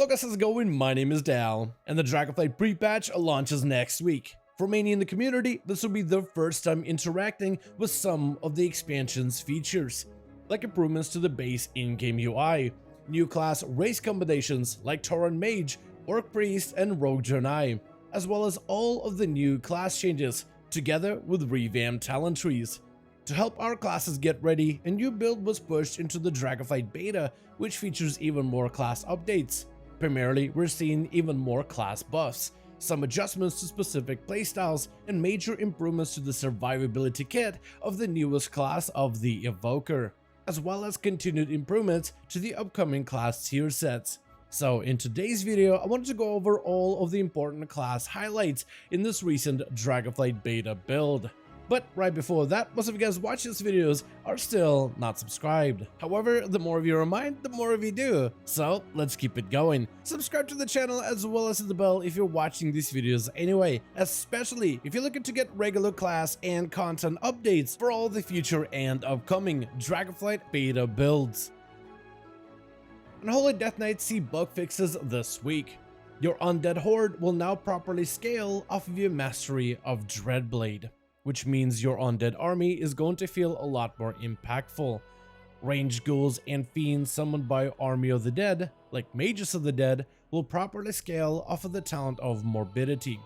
Hello guys, how's it going? My name is Dal, and the Dragonflight pre-patch launches next week. For many in the community, this will be their first time interacting with some of the expansion's features, like improvements to the base in-game UI, new class race combinations like Tauren Mage, Orc Priest, and Rogue Janai, as well as all of the new class changes, together with revamped talent trees. To help our classes get ready, a new build was pushed into the Dragonflight beta, which features even more class updates. Primarily, we're seeing even more class buffs, some adjustments to specific playstyles, and major improvements to the survivability kit of the newest class of the Evoker, as well as continued improvements to the upcoming class tier sets. So in today's video, I wanted to go over all of the important class highlights in this recent Dragonflight beta build. But right before that, most of you guys watching these videos are still not subscribed. However, the more of you remind, the more of you do. So let's keep it going. Subscribe to the channel as well as hit the bell if you're watching these videos anyway, especially if you're looking to get regular class and content updates for all the future and upcoming Dragonflight beta builds. Unholy Death Knights see bug fixes this week. Your undead horde will now properly scale off of your mastery of Dreadblade, which means your undead army is going to feel a lot more impactful. Ranged ghouls and fiends summoned by Army of the Dead, like Mages of the Dead, will properly scale off of the talent of Morbidity.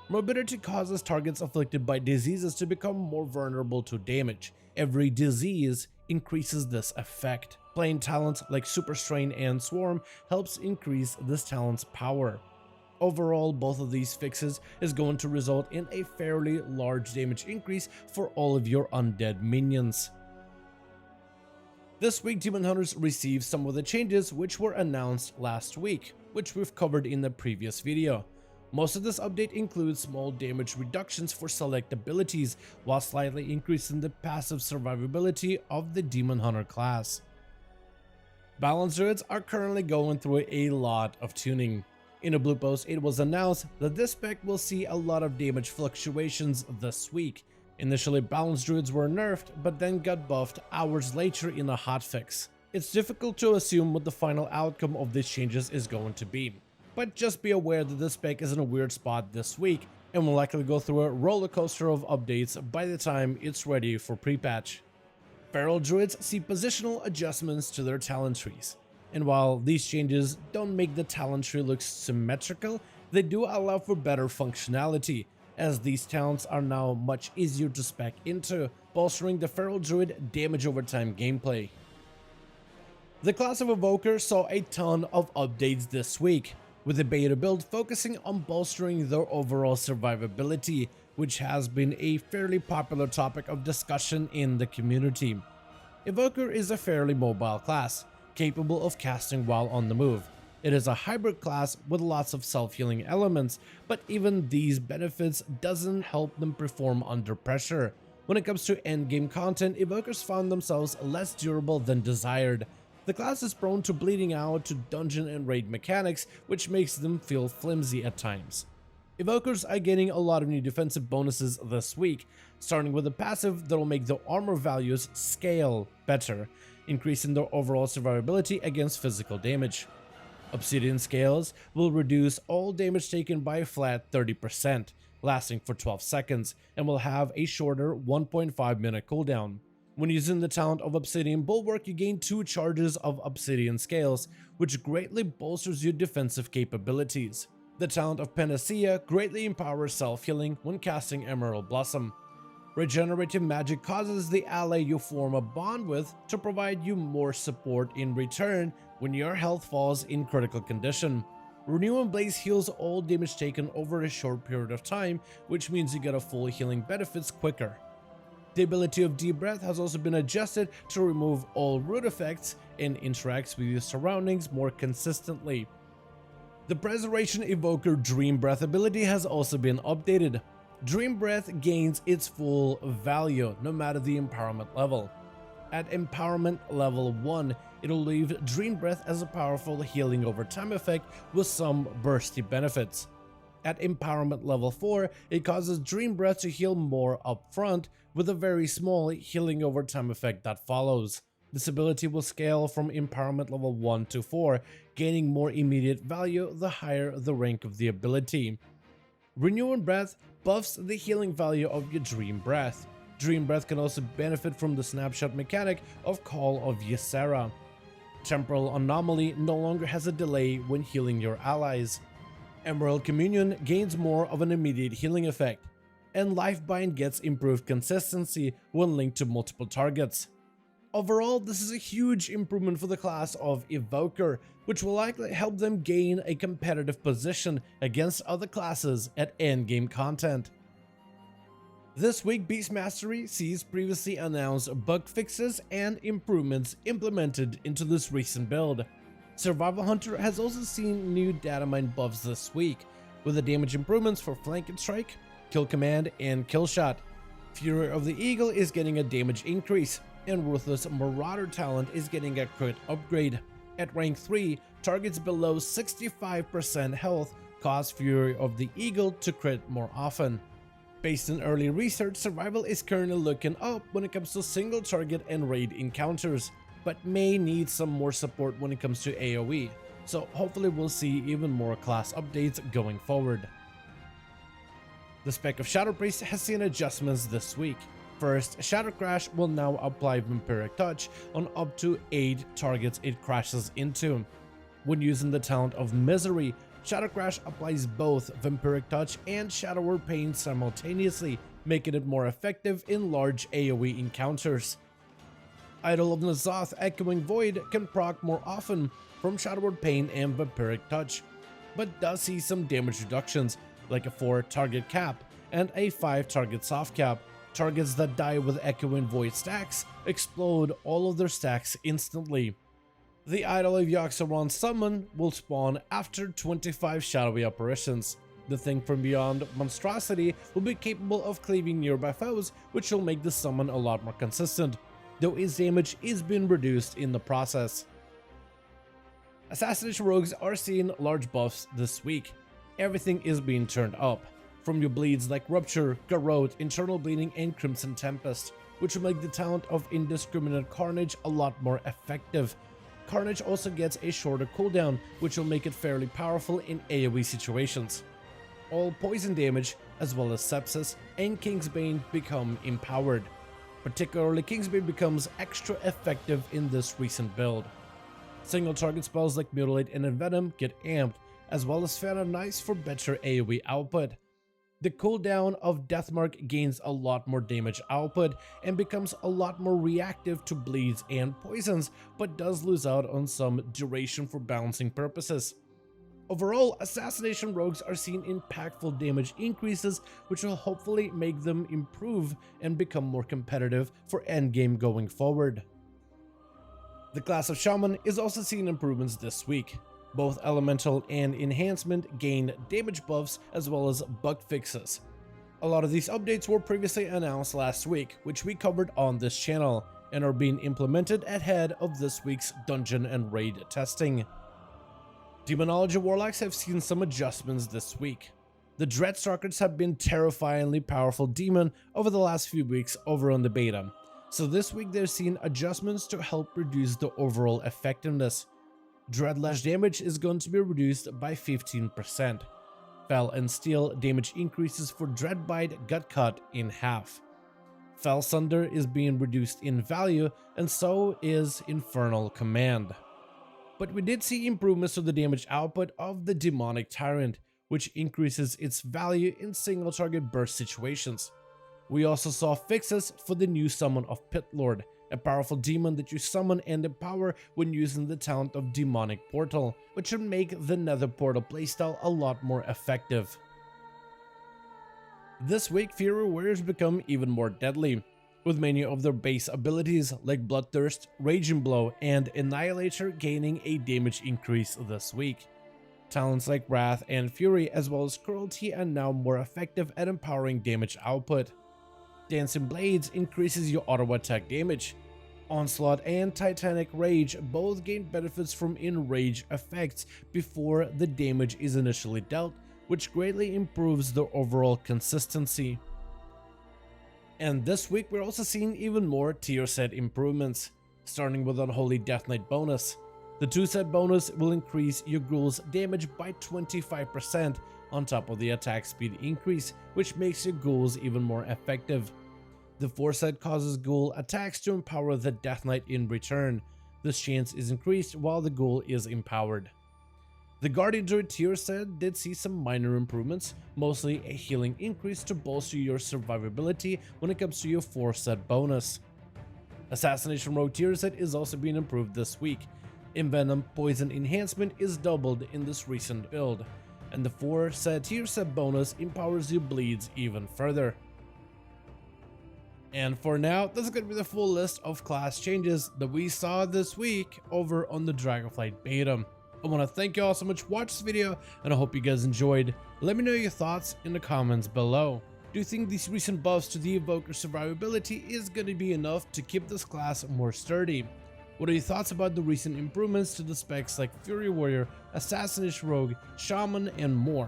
Morbidity causes targets afflicted by diseases to become more vulnerable to damage. Every disease increases this effect. Playing talents like Super Strain and Swarm helps increase this talent's power. Overall, both of these fixes is going to result in a fairly large damage increase for all of your undead minions. This week, Demon Hunters received some of the changes which were announced last week, which we've covered in the previous video. Most of this update includes small damage reductions for select abilities, while slightly increasing the passive survivability of the Demon Hunter class. Balance Druids are currently going through a lot of tuning. In a blue post, it was announced that this spec will see a lot of damage fluctuations this week. Initially, Balance Druids were nerfed, but then got buffed hours later in a hotfix. It's difficult to assume what the final outcome of these changes is going to be, but just be aware that this spec is in a weird spot this week and will likely go through a roller coaster of updates by the time it's ready for pre-patch. Feral Druids see positional adjustments to their talent trees. And while these changes don't make the talent tree look symmetrical, they do allow for better functionality, as these talents are now much easier to spec into, bolstering the Feral Druid damage over time gameplay. The class of Evoker saw a ton of updates this week, with the beta build focusing on bolstering their overall survivability, which has been a fairly popular topic of discussion in the community. Evoker is a fairly mobile class, capable of casting while on the move. It is a hybrid class with lots of self-healing elements, but even these benefits doesn't help them perform under pressure. When it comes to endgame content, Evokers found themselves less durable than desired. The class is prone to bleeding out to dungeon and raid mechanics, which makes them feel flimsy at times. Evokers are getting a lot of new defensive bonuses this week, starting with a passive that will make the armor values scale better, increasing their overall survivability against physical damage. Obsidian Scales will reduce all damage taken by a flat 30%, lasting for 12 seconds, and will have a shorter 1.5 minute cooldown. When using the talent of Obsidian Bulwark, you gain 2 charges of Obsidian Scales, which greatly bolsters your defensive capabilities. The talent of Panacea greatly empowers self-healing when casting Emerald Blossom. Regenerative magic causes the ally you form a bond with to provide you more support in return when your health falls in critical condition. Renew and Blaze heals all damage taken over a short period of time, which means you get a full healing benefits quicker. The ability of Deep Breath has also been adjusted to remove all root effects and interacts with your surroundings more consistently. The Preservation Evoker Dream Breath ability has also been updated. Dream Breath gains its full value no matter the empowerment level. At empowerment level 1, it'll leave Dream Breath as a powerful healing over time effect with some bursty benefits. At empowerment level 4, it causes Dream Breath to heal more upfront with a very small healing over time effect that follows. This ability will scale from empowerment level 1 to 4, gaining more immediate value the higher the rank of the ability. Renewing Breath buffs the healing value of your Dream Breath. Dream Breath can also benefit from the snapshot mechanic of Call of Ysera. Temporal Anomaly no longer has a delay when healing your allies. Emerald Communion gains more of an immediate healing effect, and Lifebind gets improved consistency when linked to multiple targets. Overall, this is a huge improvement for the class of Evoker, which will likely help them gain a competitive position against other classes at endgame content. This week, Beast Mastery sees previously announced bug fixes and improvements implemented into this recent build. Survival Hunter has also seen new data mine buffs this week, with the damage improvements for Flank and Strike, Kill Command, and Kill Shot. Fury of the Eagle is getting a damage increase, and Ruthless Marauder talent is getting a crit upgrade. At rank 3, targets below 65% health cause Fury of the Eagle to crit more often. Based on early research, Survival is currently looking up when it comes to single target and raid encounters, but may need some more support when it comes to AoE, so hopefully we'll see even more class updates going forward. The spec of Shadow Priest has seen adjustments this week. First, Shadow Crash will now apply Vampiric Touch on up to 8 targets it crashes into. When using the talent of Misery, Shadow Crash applies both Vampiric Touch and Shadow Word Pain simultaneously, making it more effective in large AoE encounters. Idol of N'Zoth Echoing Void can proc more often from Shadow Word Pain and Vampiric Touch, but does see some damage reductions, like a 4 target cap and a 5 target soft cap. Targets that die with Echoing Void stacks explode all of their stacks instantly. The Idol of Yogg-Saron's summon will spawn after 25 shadowy apparitions. The Thing from Beyond Monstrosity will be capable of cleaving nearby foes, which will make the summon a lot more consistent, though its damage is being reduced in the process. Assassination Rogues are seeing large buffs this week. Everything is being turned up, from your bleeds like Rupture, Garrote, Internal Bleeding, and Crimson Tempest, which will make the talent of Indiscriminate Carnage a lot more effective. Carnage also gets a shorter cooldown, which will make it fairly powerful in AoE situations. All poison damage, as well as Sepsis and Kingsbane, become empowered. Particularly, Kingsbane becomes extra effective in this recent build. Single target spells like Mutilate and Envenom get amped, as well as Fan of Nice for better AoE output. The cooldown of Deathmark gains a lot more damage output and becomes a lot more reactive to bleeds and poisons, but does lose out on some duration for balancing purposes. Overall, Assassination Rogues are seeing impactful damage increases, which will hopefully make them improve and become more competitive for endgame going forward. The class of Shaman is also seeing improvements this week. Both Elemental and Enhancement gain damage buffs as well as bug fixes. A lot of these updates were previously announced last week, which we covered on this channel, and are being implemented ahead of this week's dungeon and raid testing. Demonology Warlocks have seen some adjustments this week. The Dreadstalkers have been terrifyingly powerful demon over the last few weeks over on the beta, so this week they're seeing adjustments to help reduce the overall effectiveness. Dreadlash damage is going to be reduced by 15%. Fell and Steel damage increases for Dreadbite Gut Cut in half. Fell Sunder is being reduced in value, and so is Infernal Command. But we did see improvements to the damage output of the Demonic Tyrant, which increases its value in single target burst situations. We also saw fixes for the new summon of Pitlord, a powerful demon that you summon and empower when using the talent of Demonic Portal, which should make the Nether Portal playstyle a lot more effective. This week, Fury Warriors become even more deadly, with many of their base abilities like Bloodthirst, Raging Blow, and Annihilator gaining a damage increase this week. Talents like Wrath and Fury as well as Cruelty are now more effective at empowering damage output. Dancing Blades increases your auto attack damage. Onslaught and Titanic Rage both gain benefits from enrage effects before the damage is initially dealt, which greatly improves the overall consistency. And this week we're also seeing even more tier set improvements. starting with Unholy Death Knight bonus. The 2-set bonus will increase your ghoul's damage by 25% on top of the attack speed increase, which makes your ghouls even more effective. The 4-set causes ghoul attacks to empower the Death Knight in return. This chance is increased while the ghoul is empowered. The Guardian Druid tier set did see some minor improvements, mostly a healing increase to bolster your survivability when it comes to your 4-set bonus. Assassination Rogue tier set is also being improved this week. Envenom Poison Enhancement is doubled in this recent build, and the 4-set tier set bonus empowers your bleeds even further. And for now, that's going to be the full list of class changes that we saw this week over on the Dragonflight beta. I want to thank you all so much for watching this video, and I hope you guys enjoyed. Let me know your thoughts in the comments below. Do you think these recent buffs to the Evoker survivability is going to be enough to keep this class more sturdy? What are your thoughts about the recent improvements to the specs like Fury Warrior, Assassination Rogue, Shaman, and more?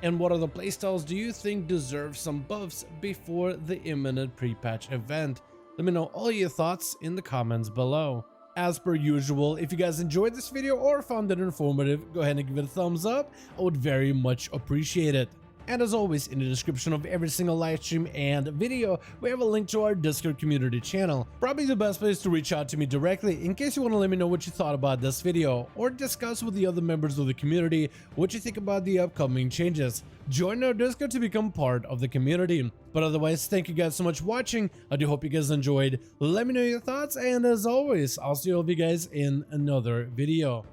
And what other playstyles do you think deserve some buffs before the imminent pre-patch event? Let me know all your thoughts in the comments below. As per usual, if you guys enjoyed this video or found it informative, go ahead and give it a thumbs up. I would very much appreciate it. And as always, in the description of every single live stream and video, we have a link to our Discord community channel. Probably the best place to reach out to me directly in case you want to let me know what you thought about this video, or discuss with the other members of the community what you think about the upcoming changes. Join our Discord to become part of the community. But otherwise, thank you guys so much for watching. I do hope you guys enjoyed. Let me know your thoughts, and as always, I'll see all of you guys in another video.